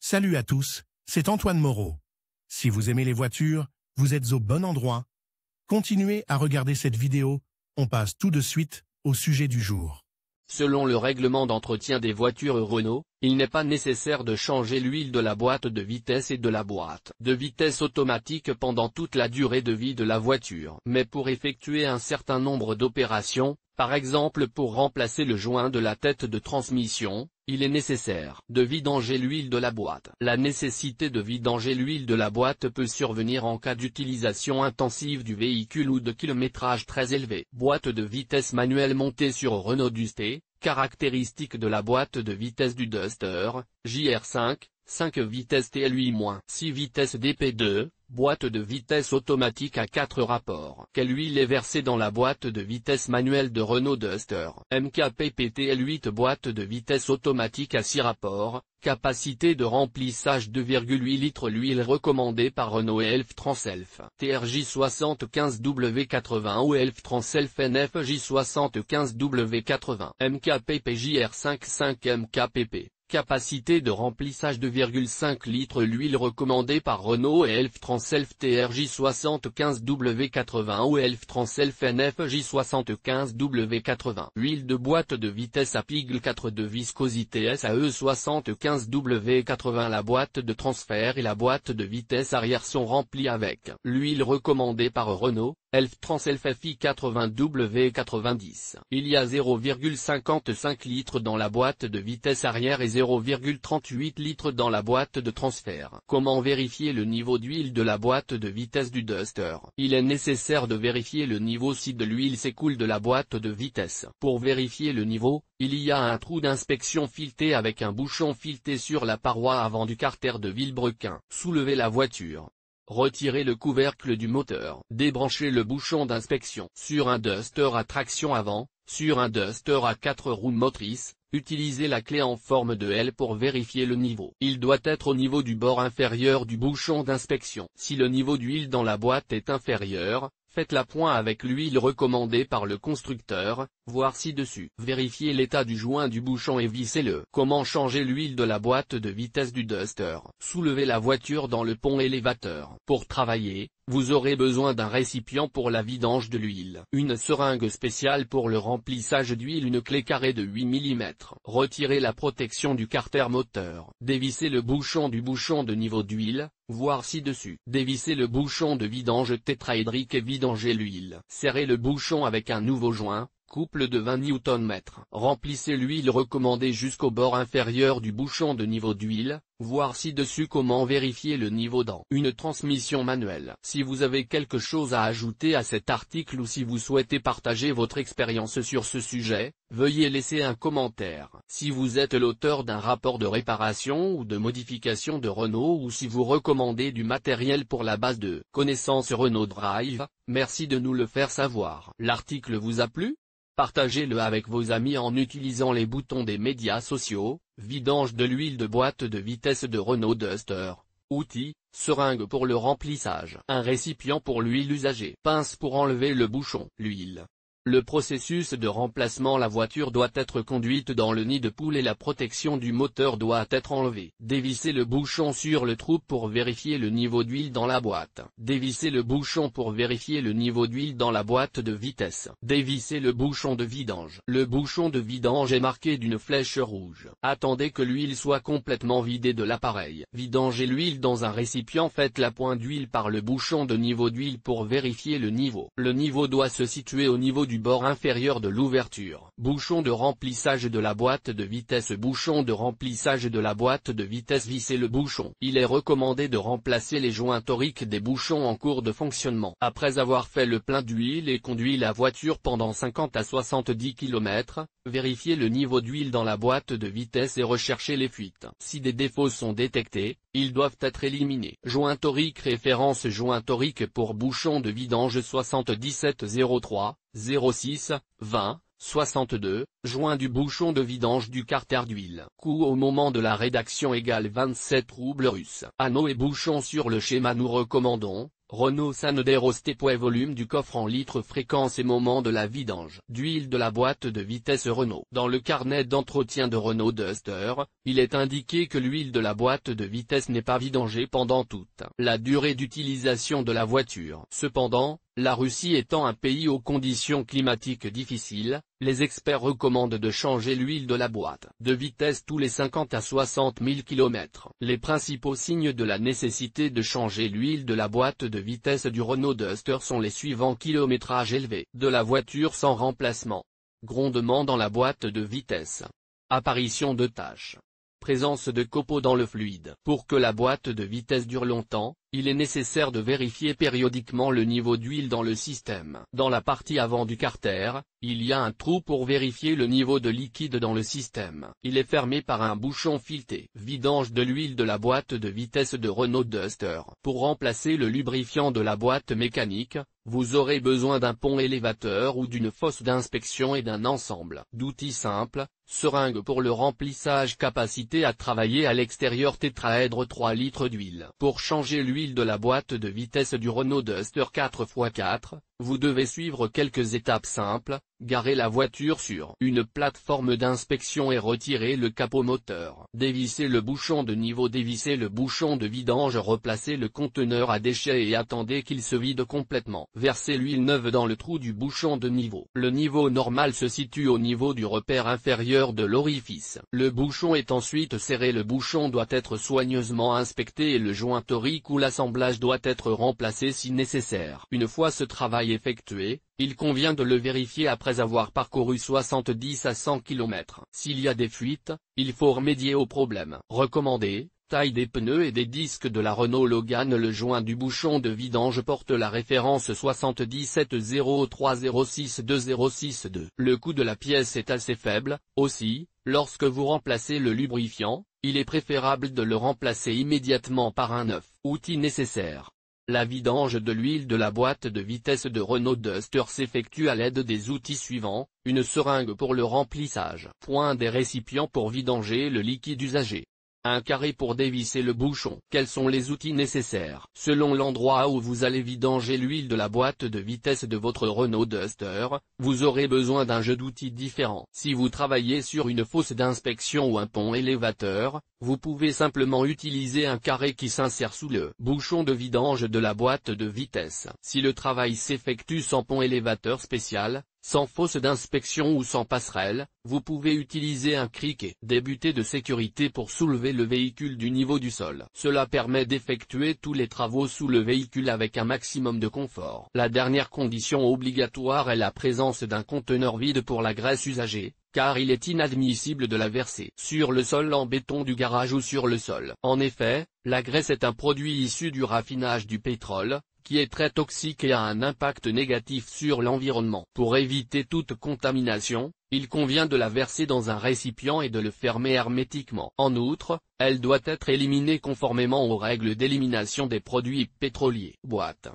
Salut à tous, c'est Antoine Moreau. Si vous aimez les voitures, vous êtes au bon endroit. Continuez à regarder cette vidéo, on passe tout de suite au sujet du jour. Selon le règlement d'entretien des voitures Renault, il n'est pas nécessaire de changer l'huile de la boîte de vitesse et de la boîte de vitesse automatique pendant toute la durée de vie de la voiture. Mais pour effectuer un certain nombre d'opérations, par exemple pour remplacer le joint de la tête de transmission, il est nécessaire de vidanger l'huile de la boîte. La nécessité de vidanger l'huile de la boîte peut survenir en cas d'utilisation intensive du véhicule ou de kilométrage très élevé. Boîte de vitesse manuelle montée sur Renault Duster, caractéristiques de la boîte de vitesse du Duster, JR5, 5 vitesses TLUI-, 6 vitesses DP2, boîte de vitesse automatique à 4 rapports. Quelle huile est versée dans la boîte de vitesse manuelle de Renault Duster? MKPP TL8 boîte de vitesse automatique à 6 rapports, capacité de remplissage 2,8 litres. L'huile recommandée par Renault est Elf Tranself TRJ75W80 ou Elf Tranself NFJ75W80 MKPP JR5 5 MKPP. Capacité de remplissage 2,5 litres. L'huile recommandée par Renault est Elf Tranself TRJ75W80 ou Elf Tranself NFJ75W80. Huile de boîte de vitesse à pigle 4 de viscosité SAE75W80. La boîte de transfert et la boîte de vitesse arrière sont remplies avec l'huile recommandée par Renault, Elf Tranself FI80W90. Il y a 0,55 litres dans la boîte de vitesse arrière et 0,38 litres dans la boîte de transfert. Comment vérifier le niveau d'huile de la boîte de vitesse du Duster? Il est nécessaire de vérifier le niveau si de l'huile s'écoule de la boîte de vitesse. Pour vérifier le niveau, il y a un trou d'inspection fileté avec un bouchon fileté sur la paroi avant du carter de Villebrequin. Soulevez la voiture. Retirez le couvercle du moteur. Débranchez le bouchon d'inspection. Sur un Duster à traction avant, sur un Duster à 4 roues motrices, utilisez la clé en forme de L pour vérifier le niveau. Il doit être au niveau du bord inférieur du bouchon d'inspection. Si le niveau d'huile dans la boîte est inférieur, faites la point avec l'huile recommandée par le constructeur, voir ci-dessus. Vérifiez l'état du joint du bouchon et vissez-le. Comment changer l'huile de la boîte de vitesse du Duster? Soulevez la voiture dans le pont élévateur. Pour travailler, vous aurez besoin d'un récipient pour la vidange de l'huile, une seringue spéciale pour le remplissage d'huile, une clé carrée de 8 mm. Retirez la protection du carter moteur. Dévissez le bouchon du bouchon de niveau d'huile, voir ci-dessus. Dévissez le bouchon de vidange tétraédrique et vidangez l'huile. Serrez le bouchon avec un nouveau joint, couple de 20 Nm. Remplissez l'huile recommandée jusqu'au bord inférieur du bouchon de niveau d'huile, voir ci-dessus. Comment vérifier le niveau dans une transmission manuelle. Si vous avez quelque chose à ajouter à cet article ou si vous souhaitez partager votre expérience sur ce sujet, veuillez laisser un commentaire. Si vous êtes l'auteur d'un rapport de réparation ou de modification de Renault ou si vous recommandez du matériel pour la base de connaissances Renault Drive, merci de nous le faire savoir. L'article vous a plu? Partagez-le avec vos amis en utilisant les boutons des médias sociaux. Vidange de l'huile de boîte de vitesse de Renault Duster. Outils, seringue pour le remplissage, un récipient pour l'huile usagée, pince pour enlever le bouchon, l'huile. Le processus de remplacement. La voiture doit être conduite dans le nid de poule et la protection du moteur doit être enlevée. Dévissez le bouchon sur le trou pour vérifier le niveau d'huile dans la boîte. Dévissez le bouchon pour vérifier le niveau d'huile dans la boîte de vitesse. Dévissez le bouchon de vidange. Le bouchon de vidange est marqué d'une flèche rouge. Attendez que l'huile soit complètement vidée de l'appareil. Vidangez l'huile dans un récipient. Faites la pointe d'huile par le bouchon de niveau d'huile pour vérifier le niveau. Le niveau doit se situer au niveau du bord inférieur de l'ouverture. Bouchon de remplissage de la boîte de vitesse. Bouchon de remplissage de la boîte de vitesse. Vissez le bouchon. Il est recommandé de remplacer les joints toriques des bouchons en cours de fonctionnement. Après avoir fait le plein d'huile et conduit la voiture pendant 50 à 70 km, vérifiez le niveau d'huile dans la boîte de vitesse et recherchez les fuites. Si des défauts sont détectés, ils doivent être éliminés. Joint torique. Référence joint torique pour bouchon de vidange 7703 06 20 62, joint du bouchon de vidange du carter d'huile. Coût au moment de la rédaction égale 27 roubles russes. Anneaux et bouchons sur le schéma. Nous recommandons Renault Sandero Stepway volume du coffre en litres fréquence et moment de la vidange d'huile de la boîte de vitesse Renault. Dans le carnet d'entretien de Renault Duster, il est indiqué que l'huile de la boîte de vitesse n'est pas vidangée pendant toute la durée d'utilisation de la voiture. Cependant, la Russie étant un pays aux conditions climatiques difficiles, les experts recommandent de changer l'huile de la boîte de vitesse tous les 50 à 60 000 km. Les principaux signes de la nécessité de changer l'huile de la boîte de vitesse du Renault Duster sont les suivants: kilométrage élevé de la voiture sans remplacement, grondement dans la boîte de vitesse, apparition de taches, présence de copeaux dans le fluide. Pour que la boîte de vitesse dure longtemps, il est nécessaire de vérifier périodiquement le niveau d'huile dans le système. Dans la partie avant du carter, il y a un trou pour vérifier le niveau de liquide dans le système. Il est fermé par un bouchon fileté. Vidange de l'huile de la boîte de vitesse de Renault Duster. Pour remplacer le lubrifiant de la boîte mécanique, vous aurez besoin d'un pont élévateur ou d'une fosse d'inspection et d'un ensemble d'outils simples: seringue pour le remplissage, capacité à travailler à l'extérieur, tétraèdre 3 litres d'huile. Pour changer l'huile de la boîte de vitesse du Renault Duster 4x4, vous devez suivre quelques étapes simples: garer la voiture sur une plateforme d'inspection et retirer le capot moteur. Dévisser le bouchon de niveau, dévisser le bouchon de vidange, replacer le conteneur à déchets et attendez qu'il se vide complètement. Versez l'huile neuve dans le trou du bouchon de niveau. Le niveau normal se situe au niveau du repère inférieur de l'orifice. Le bouchon est ensuite serré. Le bouchon doit être soigneusement inspecté et le joint torique ou l'assemblage doit être remplacé si nécessaire. Une fois ce travail effectué, il convient de le vérifier après avoir parcouru 70 à 100 km. S'il y a des fuites, il faut remédier au problème. Recommandé: taille des pneus et des disques de la Renault Logan. Le joint du bouchon de vidange porte la référence 7703062062. Le coût de la pièce est assez faible. Aussi, lorsque vous remplacez le lubrifiant, il est préférable de le remplacer immédiatement par un neuf. Outils nécessaires. La vidange de l'huile de la boîte de vitesse de Renault Duster s'effectue à l'aide des outils suivants: une seringue pour le remplissage, point des récipients pour vidanger le liquide usagé, un carré pour dévisser le bouchon. Quels sont les outils nécessaires? Selon l'endroit où vous allez vidanger l'huile de la boîte de vitesse de votre Renault Duster, vous aurez besoin d'un jeu d'outils différents. Si vous travaillez sur une fosse d'inspection ou un pont élévateur, vous pouvez simplement utiliser un carré qui s'insère sous le bouchon de vidange de la boîte de vitesse. Si le travail s'effectue sans pont élévateur spécial, sans fosse d'inspection ou sans passerelle, vous pouvez utiliser un criquet, des butées de sécurité pour soulever le véhicule du niveau du sol. Cela permet d'effectuer tous les travaux sous le véhicule avec un maximum de confort. La dernière condition obligatoire est la présence d'un conteneur vide pour la graisse usagée, car il est inadmissible de la verser sur le sol en béton du garage ou sur le sol. En effet, la graisse est un produit issu du raffinage du pétrole, qui est très toxique et a un impact négatif sur l'environnement. Pour éviter toute contamination, il convient de la verser dans un récipient et de le fermer hermétiquement. En outre, elle doit être éliminée conformément aux règles d'élimination des produits pétroliers. Boîte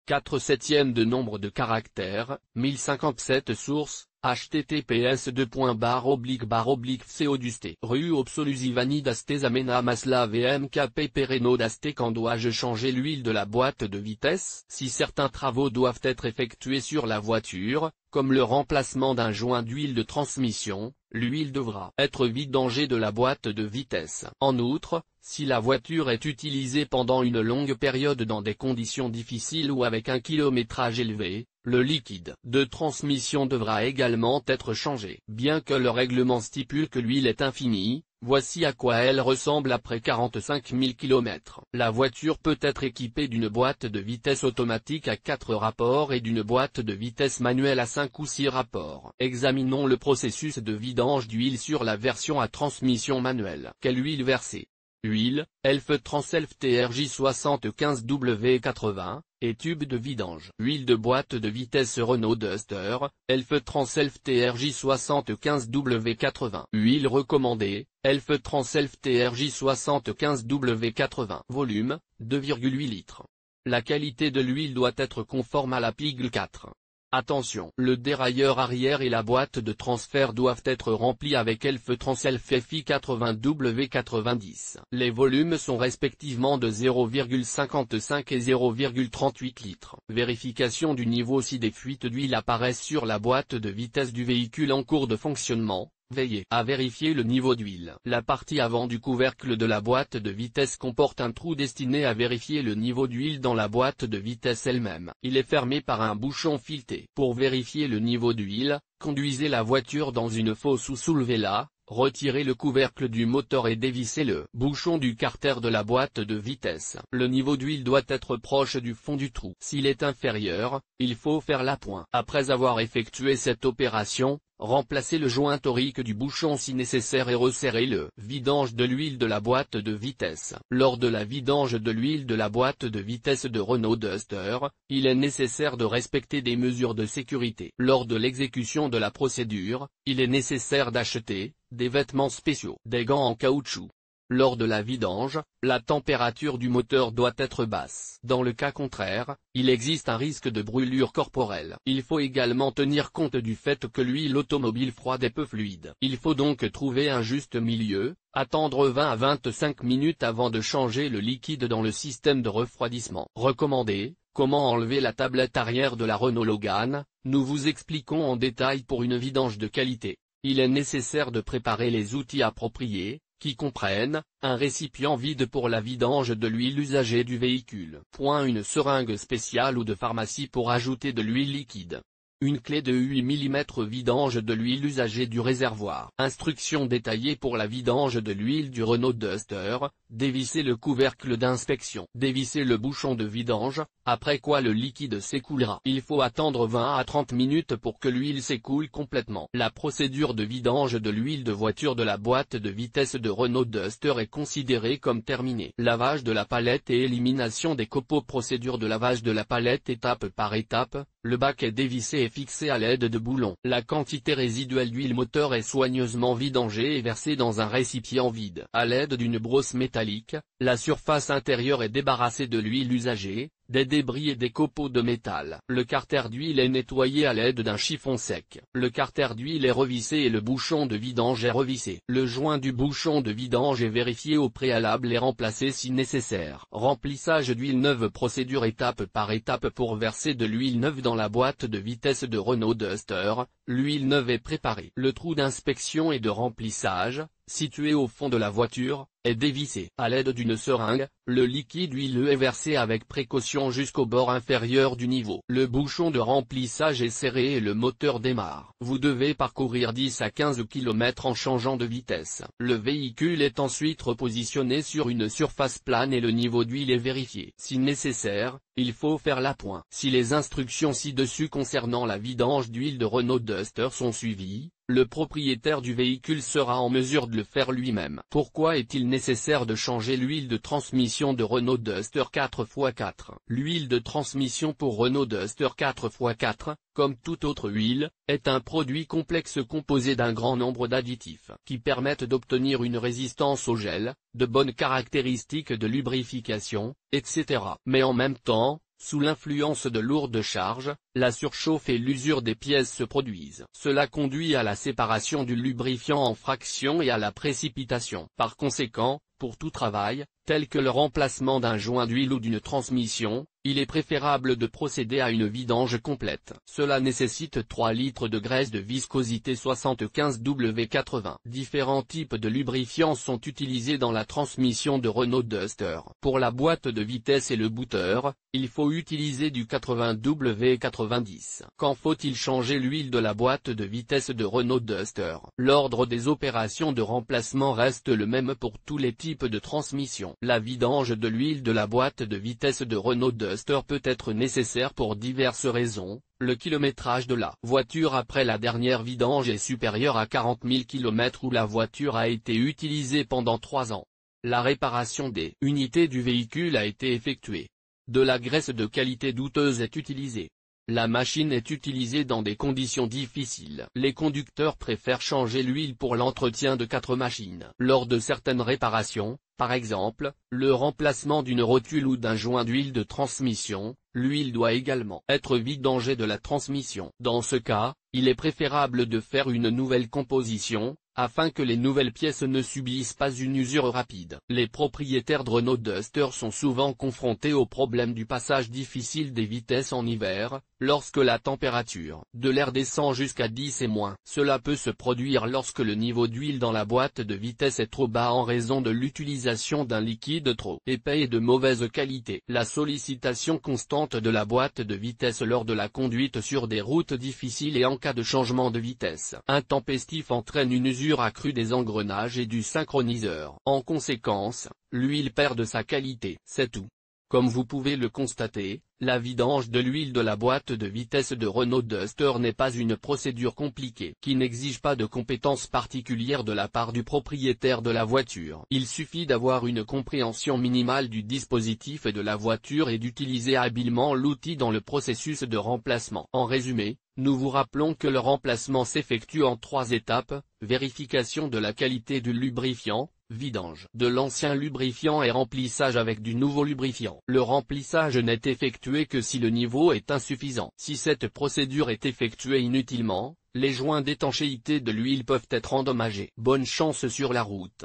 4/7 de nombre de caractères, 1057 sources, https://co-daste rue Obsolusivani daste Zamena Masla VMKP Pereno daste. Quand dois-je changer l'huile de la boîte de vitesse? Si certains travaux doivent être effectués sur la voiture, comme le remplacement d'un joint d'huile de transmission, l'huile devra être vidangée de la boîte de vitesse. En outre, si la voiture est utilisée pendant une longue période dans des conditions difficiles ou avec un kilométrage élevé, le liquide de transmission devra également être changé. Bien que le règlement stipule que l'huile est infinie, voici à quoi elle ressemble après 45 000 km. La voiture peut être équipée d'une boîte de vitesse automatique à 4 rapports et d'une boîte de vitesse manuelle à 5 ou 6 rapports. Examinons le processus de vidange d'huile sur la version à transmission manuelle. Quelle huile verser? Huile, Elf Tranself TRJ 75W80, et tube de vidange. Huile de boîte de vitesse Renault Duster, Elf Tranself TRJ 75W80. Huile recommandée, Elf Tranself TRJ 75W80. Volume, 2,8 litres. La qualité de l'huile doit être conforme à la PIGL 4. Attention, le dérailleur arrière et la boîte de transfert doivent être remplis avec Elf Tranself FI 80W90. Les volumes sont respectivement de 0,55 et 0,38 litres. Vérification du niveau si des fuites d'huile apparaissent sur la boîte de vitesse du véhicule en cours de fonctionnement. Veillez à vérifier le niveau d'huile. La partie avant du couvercle de la boîte de vitesse comporte un trou destiné à vérifier le niveau d'huile dans la boîte de vitesse elle-même. Il est fermé par un bouchon fileté. Pour vérifier le niveau d'huile, conduisez la voiture dans une fosse ou soulevez-la, retirez le couvercle du moteur et dévissez le bouchon du carter de la boîte de vitesse. Le niveau d'huile doit être proche du fond du trou. S'il est inférieur, il faut faire l'appoint. Après avoir effectué cette opération, remplacez le joint torique du bouchon si nécessaire et resserrez le vidange de l'huile de la boîte de vitesse. Lors de la vidange de l'huile de la boîte de vitesse de Renault Duster, il est nécessaire de respecter des mesures de sécurité. Lors de l'exécution de la procédure, il est nécessaire d'acheter des vêtements spéciaux, des gants en caoutchouc. Lors de la vidange, la température du moteur doit être basse. Dans le cas contraire, il existe un risque de brûlure corporelle. Il faut également tenir compte du fait que l'huile automobile froide est peu fluide. Il faut donc trouver un juste milieu, attendre 20 à 25 minutes avant de changer le liquide dans le système de refroidissement. Recommandé. Comment enlever la tablette arrière de la Renault Logan? Nous vous expliquons en détail pour une vidange de qualité. Il est nécessaire de préparer les outils appropriés, qui comprennent, un récipient vide pour la vidange de l'huile usagée du véhicule. Une seringue spéciale ou de pharmacie pour ajouter de l'huile liquide. Une clé de 8 mm vidange de l'huile usagée du réservoir. Instructions détaillées pour la vidange de l'huile du Renault Duster. Dévissez le couvercle d'inspection. Dévissez le bouchon de vidange, après quoi le liquide s'écoulera. Il faut attendre 20 à 30 minutes pour que l'huile s'écoule complètement. La procédure de vidange de l'huile de voiture de la boîte de vitesse de Renault Duster est considérée comme terminée. Lavage de la palette et élimination des copeaux. Procédure de lavage de la palette étape par étape. Le bac est dévissé et fixé à l'aide de boulons. La quantité résiduelle d'huile moteur est soigneusement vidangée et versée dans un récipient vide. À l'aide d'une brosse métallique, la surface intérieure est débarrassée de l'huile usagée, des débris et des copeaux de métal. Le carter d'huile est nettoyé à l'aide d'un chiffon sec. Le carter d'huile est revissé et le bouchon de vidange est revissé. Le joint du bouchon de vidange est vérifié au préalable et remplacé si nécessaire. Remplissage d'huile neuve. Procédure étape par étape pour verser de l'huile neuve dans la boîte de vitesse de Renault Duster. L'huile neuve est préparée. Le trou d'inspection et de remplissage, situé au fond de la voiture, est dévissé. À l'aide d'une seringue, le liquide huileux est versé avec précaution jusqu'au bord inférieur du niveau. Le bouchon de remplissage est serré et le moteur démarre. Vous devez parcourir 10 à 15 km en changeant de vitesse. Le véhicule est ensuite repositionné sur une surface plane et le niveau d'huile est vérifié. Si nécessaire, il faut faire l'appoint. Si les instructions ci-dessus concernant la vidange d'huile de Renault Duster sont suivies, le propriétaire du véhicule sera en mesure de le faire lui-même. Pourquoi est-il nécessaire de changer l'huile de transmission de Renault Duster 4x4? L'huile de transmission pour Renault Duster 4x4, comme toute autre huile, est un produit complexe composé d'un grand nombre d'additifs qui permettent d'obtenir une résistance au gel, de bonnes caractéristiques de lubrification, etc. Mais en même temps, sous l'influence de lourdes charges, la surchauffe et l'usure des pièces se produisent. Cela conduit à la séparation du lubrifiant en fractions et à la précipitation. Par conséquent, pour tout travail, tel que le remplacement d'un joint d'huile ou d'une transmission, il est préférable de procéder à une vidange complète. Cela nécessite 3 litres de graisse de viscosité 75W80. Différents types de lubrifiants sont utilisés dans la transmission de Renault Duster. Pour la boîte de vitesse et le booter, il faut utiliser du 80W90. Quand faut-il changer l'huile de la boîte de vitesse de Renault Duster? L'ordre des opérations de remplacement reste le même pour tous les types de transmission. La vidange de l'huile de la boîte de vitesse de Renault Duster peut être nécessaire pour diverses raisons. Le kilométrage de la voiture après la dernière vidange est supérieur à 40 000 km ou la voiture a été utilisée pendant 3 ans. La réparation des unités du véhicule a été effectuée. De la graisse de qualité douteuse est utilisée. La machine est utilisée dans des conditions difficiles. Les conducteurs préfèrent changer l'huile pour l'entretien de 4 machines. Lors de certaines réparations, par exemple, le remplacement d'une rotule ou d'un joint d'huile de transmission, L'huile doit également être vidangée de la transmission. Dans ce cas, il est préférable de faire une nouvelle composition, afin que les nouvelles pièces ne subissent pas une usure rapide. Les propriétaires de Renault Duster sont souvent confrontés au problème du passage difficile des vitesses en hiver, lorsque la température de l'air descend jusqu'à 10 et moins. Cela peut se produire lorsque le niveau d'huile dans la boîte de vitesse est trop bas en raison de l'utilisation d'un liquide trop épais et de mauvaise qualité. La sollicitation constante de la boîte de vitesse lors de la conduite sur des routes difficiles et en cas de changement de vitesse intempestif entraîne une usure accrue des engrenages et du synchroniseur. En conséquence, l'huile perd de sa qualité. C'est tout. Comme vous pouvez le constater, la vidange de l'huile de la boîte de vitesse de Renault Duster n'est pas une procédure compliquée qui n'exige pas de compétences particulières de la part du propriétaire de la voiture. Il suffit d'avoir une compréhension minimale du dispositif et de la voiture et d'utiliser habilement l'outil dans le processus de remplacement. En résumé, nous vous rappelons que le remplacement s'effectue en 3 étapes: vérification de la qualité du lubrifiant, vidange de l'ancien lubrifiant et remplissage avec du nouveau lubrifiant. Le remplissage n'est effectué que si le niveau est insuffisant. Si cette procédure est effectuée inutilement, les joints d'étanchéité de l'huile peuvent être endommagés. Bonne chance sur la route.